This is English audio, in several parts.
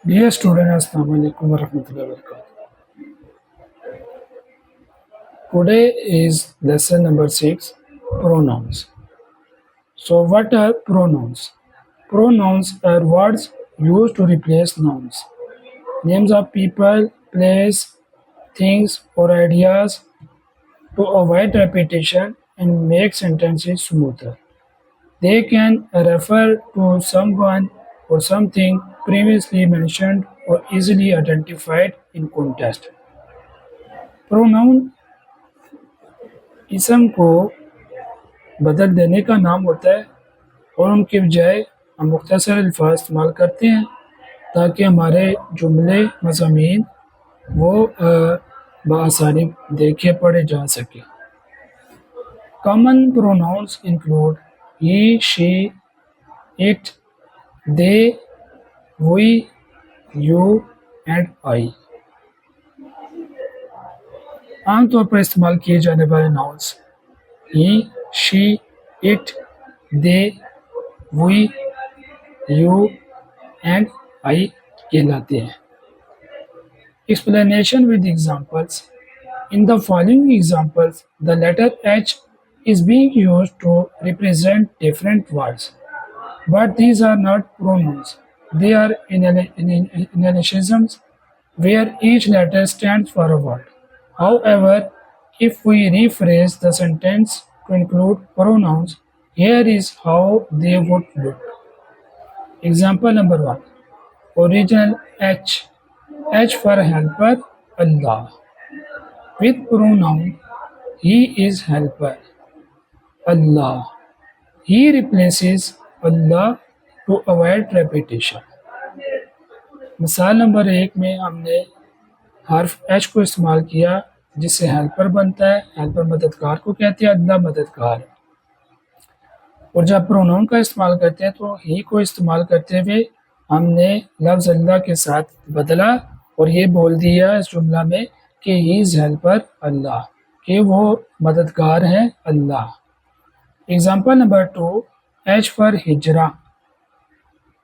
Dear student, Assalamu alaikum wa rahmatullahi wa barakatuh. Today is lesson number 6, pronouns. So what are pronouns? Pronouns are words used to replace nouns. Names of people, place, things or ideas to avoid repetition and make sentences smoother. They can refer to someone or something previously mentioned or easily identified in context. Pronoun इसम को बदल देने का नाम होता है और उनके बजाय हम मुख्तसर अल्फाज इस्तेमाल करते हैं ताकि हमारे जुमले मज़ामीन वो बआसानी देखे पढ़े जा सके. Common pronouns include he, she, it, they, we, you and I. आमतौर पर इस्तेमाल किए जाने वाले nouns he, she, it, they, we, you and I कहलाते हैं. Explanation with examples. In the following examples, the letter H is being used to represent different words, but these are not pronouns. They are initialisms where each letter stands for a word. However, if we rephrase the sentence to include pronouns, here is how they would look. Example number 1. Original H. H for helper, Allah. With pronoun, he is helper, Allah. He replaces Allah to avoid repetition. मिसाल number 1 में हमने हर्फ H को इस्तेमाल किया जिससे helper बनता है. हेल्पर मददगार को कहते हैं, अल्लाह मददगार है. और जब प्रोनाउन का इस्तेमाल करते हैं तो ही को इस्तेमाल करते हुए हमने लफ्ज़ अल्लाह के साथ बदला और ये बोल दिया इस जुमला में कि ही इज़ हेल्पर अल्लाह, कि वो मददगार हैं Allah. Example number 2. H for Hijra,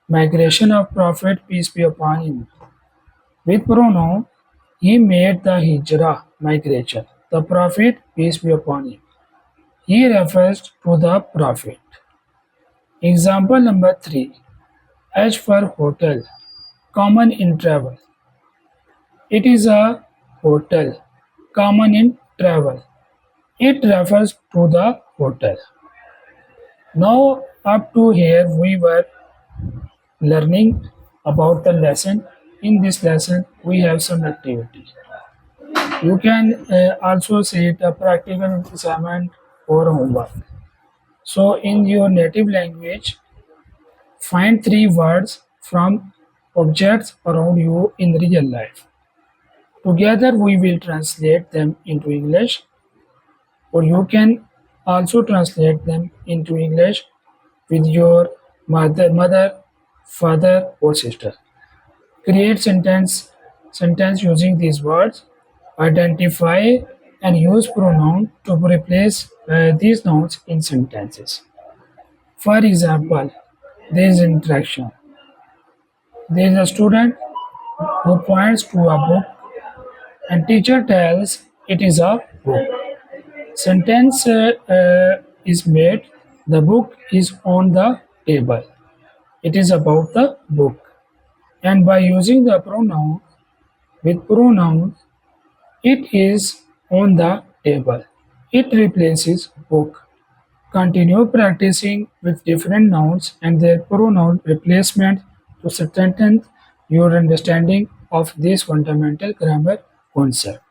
migration of Prophet peace be upon him. With pronoun, he made the hijra, migration. The Prophet peace be upon him. He refers to the Prophet. Example number 3. H for hotel, common in travel. It is a hotel, common in travel. It refers to the hotel. Now up to here we were learning about the lesson. In this lesson we have some activity. You can also say it a practical assignment or homework. So in your native language, find 3 words from objects around you in real life. Together we will translate them into English, or you can also translate them into English with your mother, father or sister. Create sentence using these words. Identify and use pronoun to replace these nouns in sentences. For example, there is interaction. There is a student who points to a book and teacher tells it is a book. Sentence is made. The book is on the table. It is about the book. And by using the pronoun, with pronoun, it is on the table. It replaces book. Continue practicing with different nouns and their pronoun replacement to strengthen your understanding of this fundamental grammar concept.